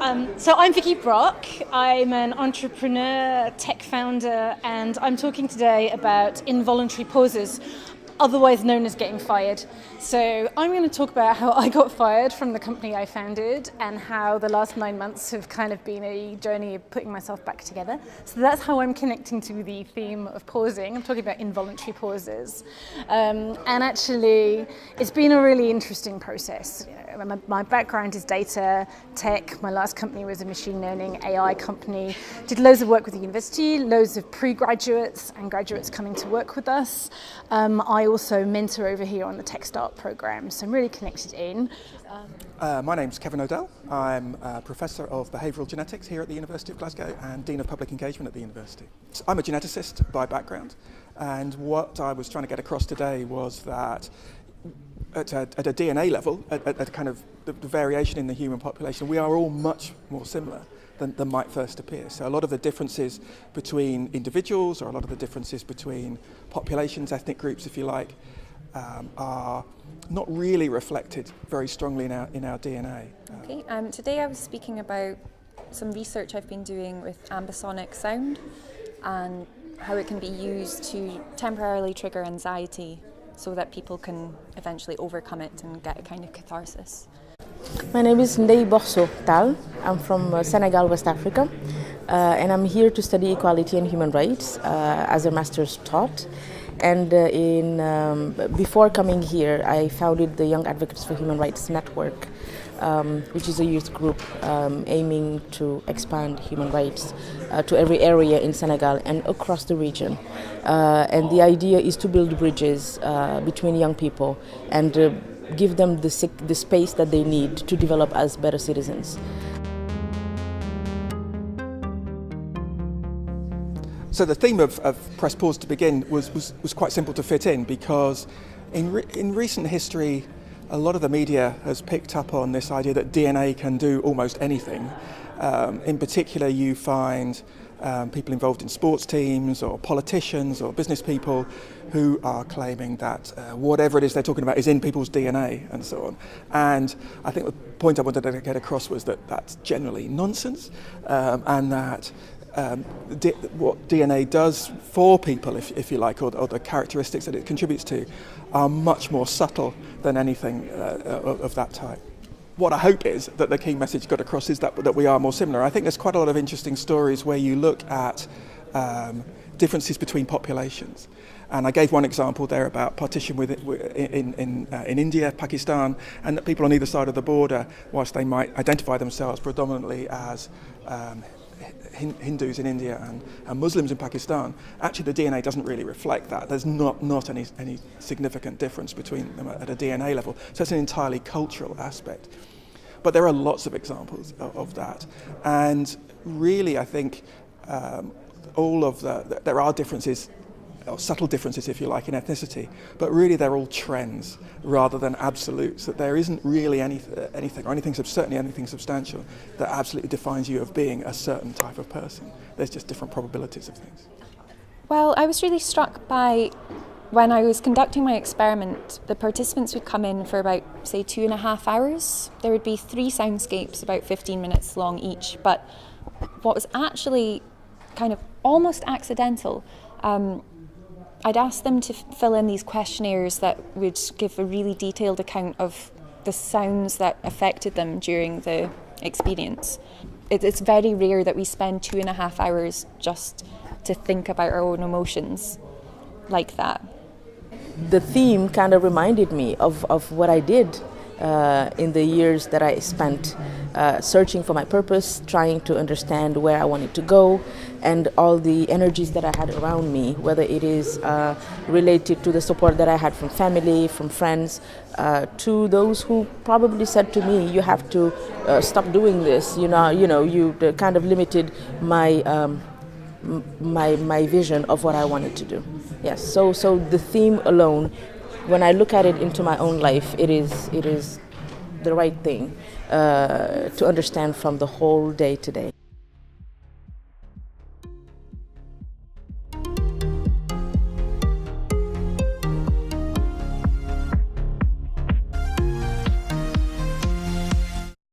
So I'm Vicky Brock. I'm an entrepreneur, tech founder, and I'm talking today about involuntary pauses, otherwise known as getting fired. So I'm going to talk about how I got fired from the company I founded and how the last 9 months have kind of been a journey of putting myself back together. So that's how I'm connecting to the theme of pausing. I'm talking about involuntary pauses. And actually, it's been a really interesting process. My background is data, tech. My last company was a machine learning AI company. Did loads of work with the university, loads of pre-graduates and graduates coming to work with us. I also mentor over here on the Tech Start program, so I'm really connected in. My name's Kevin O'Dell. I'm a Professor of Behavioural Genetics here at the University of Glasgow and Dean of Public Engagement at the university. I'm a geneticist by background, and what I was trying to get across today was that at a DNA level, at kind of the variation in the human population, we are all much more similar than might first appear. So a lot of the differences between individuals, or a lot of the differences between populations, ethnic groups, if you like, are not really reflected very strongly in our DNA. Okay, today I was speaking about some research I've been doing with ambisonic sound and how it can be used to temporarily trigger anxiety so that people can eventually overcome it and get a kind of catharsis. My name is Ndeye Borso Tall. I'm from Senegal, West Africa, and I'm here to study equality and human rights as a master's taught. And before coming here, I founded the Young Advocates for Human Rights Network, which is a youth group aiming to expand human rights to every area in Senegal and across the region. And the idea is to build bridges between young people and give them the space that they need to develop as better citizens. So the theme of Press Pause to begin was quite simple to fit in, because in recent history, a lot of the media has picked up on this idea that DNA can do almost anything. In particular, you find people involved in sports teams or politicians or business people who are claiming that whatever it is they're talking about is in people's DNA and so on. And I think the point I wanted to get across was that that's generally nonsense, and that what DNA does for people, if you like, or the characteristics that it contributes to, are much more subtle than anything of that type. What I hope is that the key message got across is that we are more similar. I think there's quite a lot of interesting stories where you look at differences between populations. And I gave one example there about partition in India, Pakistan, and that people on either side of the border, whilst they might identify themselves predominantly as Hindus in India and Muslims in Pakistan, actually the DNA doesn't really reflect that. There's not any significant difference between them at a DNA level. So it's an entirely cultural aspect. But there are lots of examples of that. And really, I think there are differences, or subtle differences, if you like, in ethnicity, but really they're all trends rather than absolutes, that there isn't really certainly anything substantial that absolutely defines you of being a certain type of person. There's just different probabilities of things. Well, I was really struck by, when I was conducting my experiment, the participants would come in for about, say, 2.5 hours. There would be 3 soundscapes, about 15 minutes long each, but what was actually kind of almost accidental, I'd asked them to fill in these questionnaires that would give a really detailed account of the sounds that affected them during the experience. It's very rare that we spend 2.5 hours just to think about our own emotions like that. The theme kind of reminded me of what I did in the years that I spent searching for my purpose, trying to understand where I wanted to go, and all the energies that I had around me, whether it is related to the support that I had from family, from friends, to those who probably said to me, you have to stop doing this, you kind of limited my vision of what I wanted to do. Yes, so the theme alone, when I look at it into my own life, it is the right thing to understand from the whole day to day.